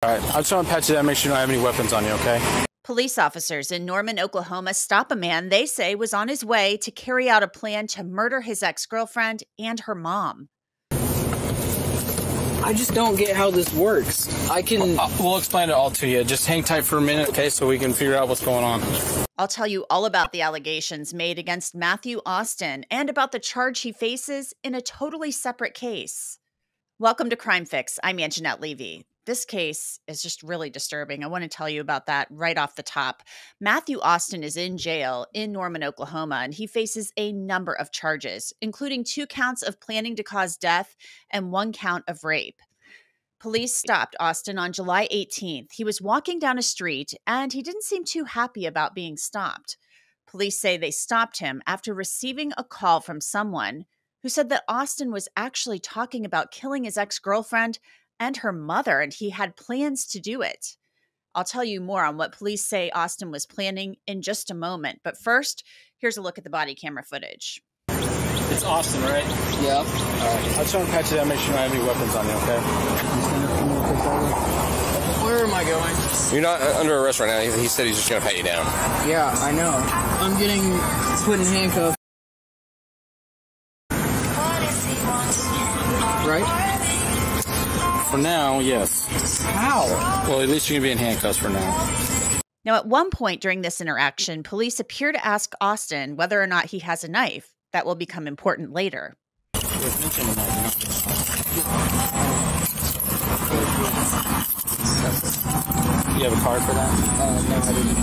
All right, I just want to patch you down, make sure you don't have any weapons on you, okay? Police officers in Norman, Oklahoma stop a man they say was on his way to carry out a plan to murder his ex-girlfriend and her mom. I just don't get how this works. We'll explain it all to you. Just hang tight for a minute, okay, so we can figure out what's going on. I'll tell you all about the allegations made against Matthew Austin and about the charge he faces in a totally separate case. Welcome to Crime Fix. I'm Angenette Levy. This case is just really disturbing. I want to tell you about that right off the top. Matthew Austin is in jail in Norman, Oklahoma, and he faces a number of charges, including 2 counts of planning to cause death and 1 count of rape. Police stopped Austin on July 18th. He was walking down a street, and he didn't seem too happy about being stopped. Police say they stopped him after receiving a call from someone who said that Austin was actually talking about killing his ex-girlfriend and her mother, and he had plans to do it. I'll tell you more on what police say Austin was planning in just a moment. But first, here's a look at the body camera footage. It's Austin, right? Yeah. All right, I just want to patch you down, make sure you don't have any weapons on you, okay? Where am I going? You're not under arrest right now. He said he's just going to pat you down. Yeah, I know. I'm getting put in handcuffs. Right? For now, yes. How? Well, at least you're going to be in handcuffs for now. Now, at one point during this interaction, police appear to ask Austin whether or not he has a knife. That will become important later. You have a card for that? No, I didn't.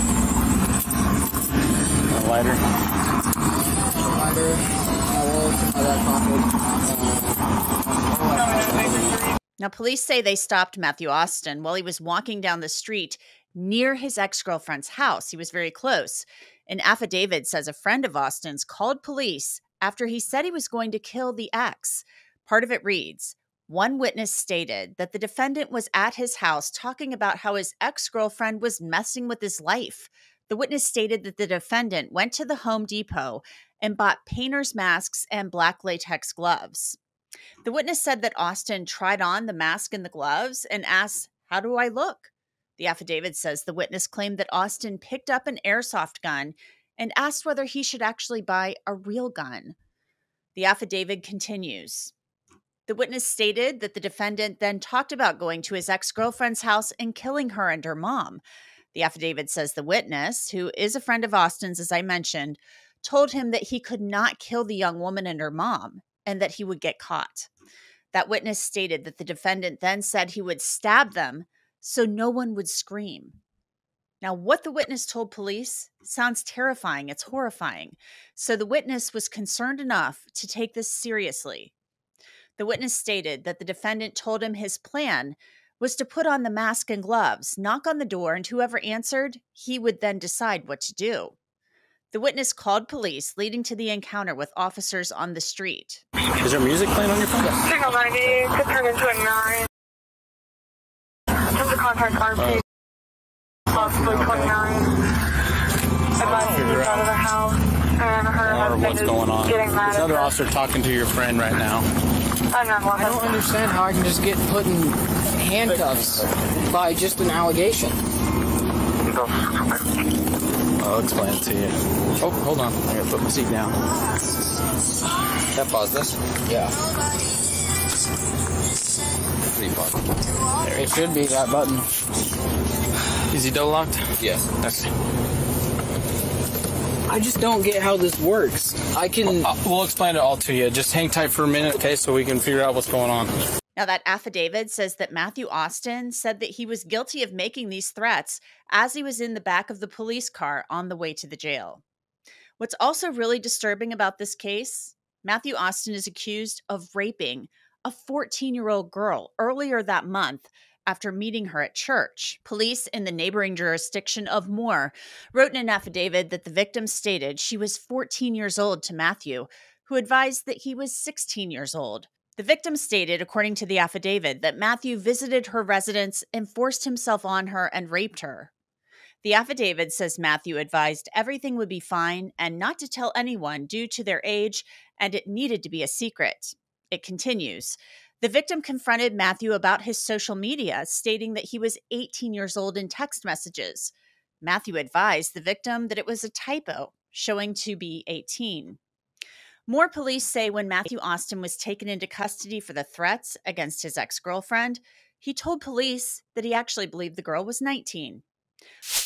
A lighter? Lighter. My back pocket. Now, police say they stopped Matthew Austin while he was walking down the street near his ex-girlfriend's house. He was very close. An affidavit says a friend of Austin's called police after he said he was going to kill the ex. Part of it reads, one witness stated that the defendant was at his house talking about how his ex-girlfriend was messing with his life. The witness stated that the defendant went to the Home Depot and bought painter's masks and black latex gloves. The witness said that Austin tried on the mask and the gloves and asked, "How do I look?" The affidavit says the witness claimed that Austin picked up an airsoft gun and asked whether he should actually buy a real gun. The affidavit continues. The witness stated that the defendant then talked about going to his ex-girlfriend's house and killing her and her mom. The affidavit says the witness, who is a friend of Austin's, as I mentioned, told him that he could not kill the young woman and her mom and that he would get caught. That witness stated that the defendant then said he would stab them so no one would scream. Now, what the witness told police sounds terrifying. It's horrifying. So the witness was concerned enough to take this seriously. The witness stated that the defendant told him his plan was to put on the mask and gloves, knock on the door, and whoever answered, he would then decide what to do. The witness called police, leading to the encounter with officers on the street. Is there music playing on your phone? Signal 90 to turn into a 9. Attempt to contact RP. Possibly 29. Advise to move out of the house. And her husband What's going on? Getting mad There's another officer talking to your friend right now. I don't understand how I can just get put in handcuffs by just an allegation. I'll explain it to you. Oh, hold on. I gotta put my seat down. That pause this? Yeah. It should be that button. Is he double locked? Yes. Okay. I just don't get how this works. We'll explain it all to you. Just hang tight for a minute, okay, so we can figure out what's going on. Now, that affidavit says that Matthew Austin said that he was guilty of making these threats as he was in the back of the police car on the way to the jail. What's also really disturbing about this case, Matthew Austin is accused of raping a 14-year-old girl earlier that month after meeting her at church. Police in the neighboring jurisdiction of Moore wrote in an affidavit that the victim stated she was 14 years old to Matthew, who advised that he was 16 years old. The victim stated, according to the affidavit, that Matthew visited her residence and forced himself on her and raped her. The affidavit says Matthew advised everything would be fine and not to tell anyone due to their age, and it needed to be a secret. It continues. The victim confronted Matthew about his social media, stating that he was 18 years old in text messages. Matthew advised the victim that it was a typo, showing to be 18. More police say when Matthew Austin was taken into custody for the threats against his ex-girlfriend, he told police that he actually believed the girl was 19.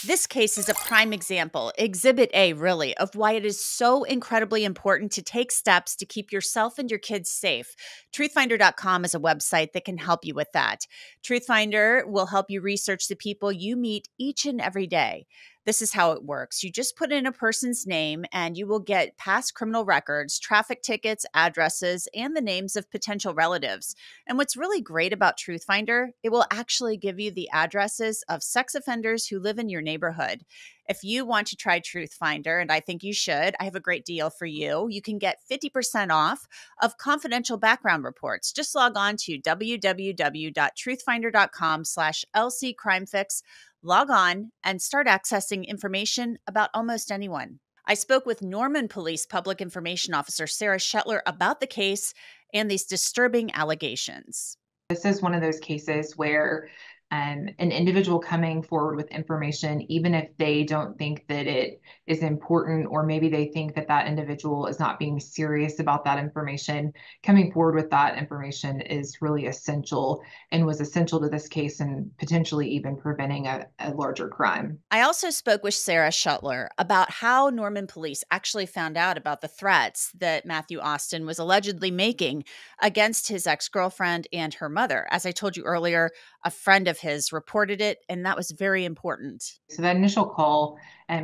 This case is a prime example, Exhibit A really, of why it is so incredibly important to take steps to keep yourself and your kids safe. TruthFinder.com is a website that can help you with that. TruthFinder will help you research the people you meet each and every day. This is how it works. You just put in a person's name and you will get past criminal records, traffic tickets, addresses, and the names of potential relatives. And what's really great about TruthFinder, it will actually give you the addresses of sex offenders who live in your neighborhood. If you want to try TruthFinder, and I think you should, I have a great deal for you. You can get 50% off of confidential background reports. Just log on to www.truthfinder.com/LCCrimeFix. Log on and start accessing information about almost anyone. I spoke with Norman Police Public Information Officer Sarah Shetler about the case and these disturbing allegations. This is one of those cases where an individual coming forward with information, even if they don't think that it is important, or maybe they think that that individual is not being serious about that information, coming forward with that information is really essential and was essential to this case and potentially even preventing a larger crime. I also spoke with Sarah Shetler about how Norman Police actually found out about the threats that Matthew Austin was allegedly making against his ex-girlfriend and her mother. As I told you earlier, a friend of his reported it, and that was very important. So that initial call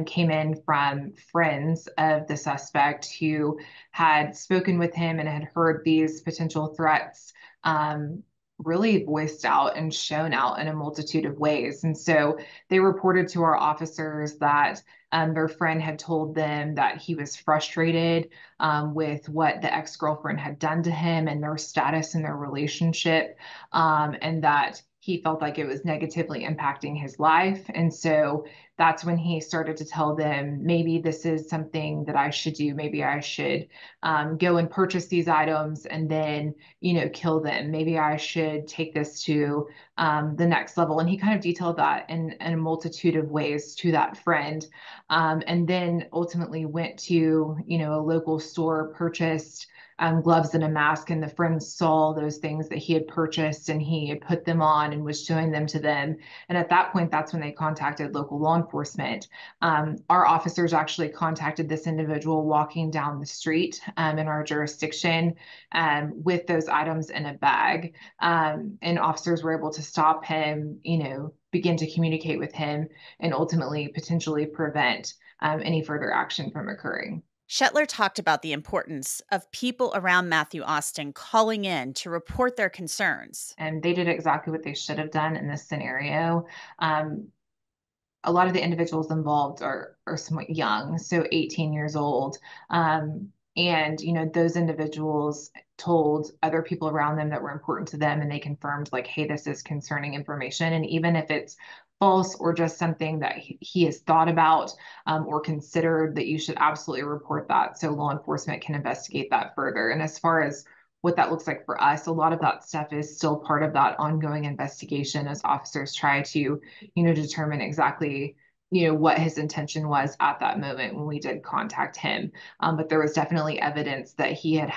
came in from friends of the suspect who had spoken with him and had heard these potential threats really voiced out and shown out in a multitude of ways. And so they reported to our officers that their friend had told them that he was frustrated with what the ex-girlfriend had done to him and their status in their relationship, and that he felt like it was negatively impacting his life. And so that's when he started to tell them, maybe this is something that I should do. Maybe I should go and purchase these items and then, kill them. Maybe I should take this to the next level. And he kind of detailed that in a multitude of ways to that friend. And then ultimately went to, a local store, purchased gloves and a mask, and the friend saw those things that he had purchased and he had put them on and was showing them to them. And at that point, that's when they contacted local law enforcement. Our officers actually contacted this individual walking down the street in our jurisdiction with those items in a bag. And officers were able to stop him, begin to communicate with him, and ultimately potentially prevent any further action from occurring. Shetler talked about the importance of people around Matthew Austin calling in to report their concerns. And they did exactly what they should have done in this scenario. A lot of the individuals involved are somewhat young, so 18 years old. And, those individuals told other people around them that were important to them, and they confirmed, like, hey, this is concerning information. And even if it's false or just something that he has thought about or considered, that you should absolutely report that so law enforcement can investigate that further. And as far as what that looks like for us, a lot of that stuff is still part of that ongoing investigation as officers try to, determine exactly, what his intention was at that moment when we did contact him. But there was definitely evidence that he had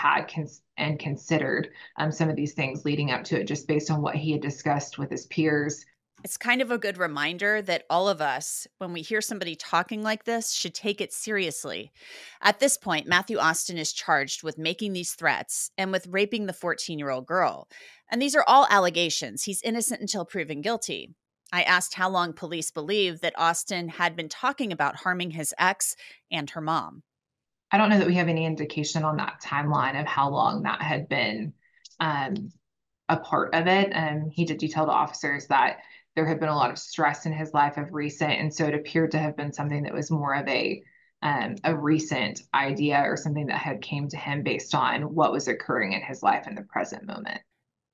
and considered some of these things leading up to it, just based on what he had discussed with his peers. It's kind of a good reminder that all of us, when we hear somebody talking like this, should take it seriously. At this point, Matthew Austin is charged with making these threats and with raping the 14-year-old girl. And these are all allegations. He's innocent until proven guilty. I asked how long police believe that Austin had been talking about harming his ex and her mom. I don't know that we have any indication on that timeline of how long that had been a part of it. He did detail to officers that there had been a lot of stress in his life of recent, and so it appeared to have been something that was more of a recent idea or something that had came to him based on what was occurring in his life in the present moment.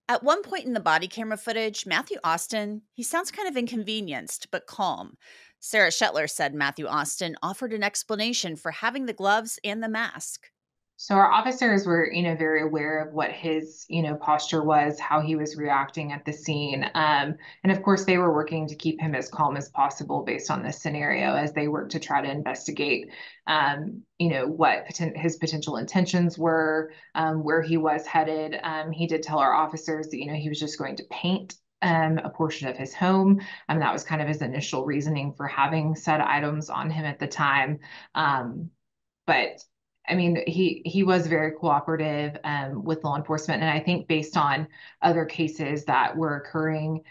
At one point in the body camera footage, Matthew Austin, he sounds kind of inconvenienced, but calm. Sarah Shetler said Matthew Austin offered an explanation for having the gloves and the mask. So our officers were, very aware of what his, posture was, how he was reacting at the scene. And of course, they were working to keep him as calm as possible based on this scenario as they worked to try to investigate, what his potential intentions were, where he was headed. He did tell our officers that, he was just going to paint a portion of his home. That was kind of his initial reasoning for having said items on him at the time. But I mean, he was very cooperative with law enforcement, and I think based on other cases that were occurring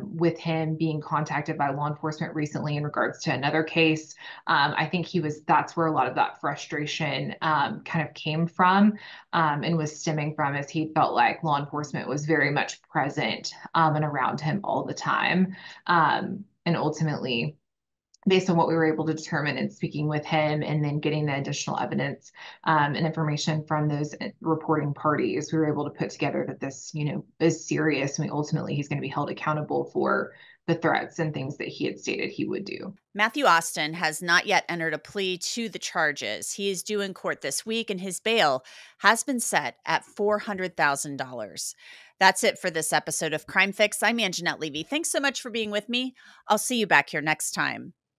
with him being contacted by law enforcement recently in regards to another case, I think that's where a lot of that frustration kind of came from and was stemming from, as he felt like law enforcement was very much present and around him all the time, and ultimately, based on what we were able to determine in speaking with him and then getting the additional evidence and information from those reporting parties, we were able to put together that this, is serious. I mean, ultimately, he's going to be held accountable for the threats and things that he had stated he would do. Matthew Austin has not yet entered a plea to the charges. He is due in court this week, and his bail has been set at $400,000. That's it for this episode of Crime Fix. I'm Angenette Levy. Thanks so much for being with me. I'll see you back here next time.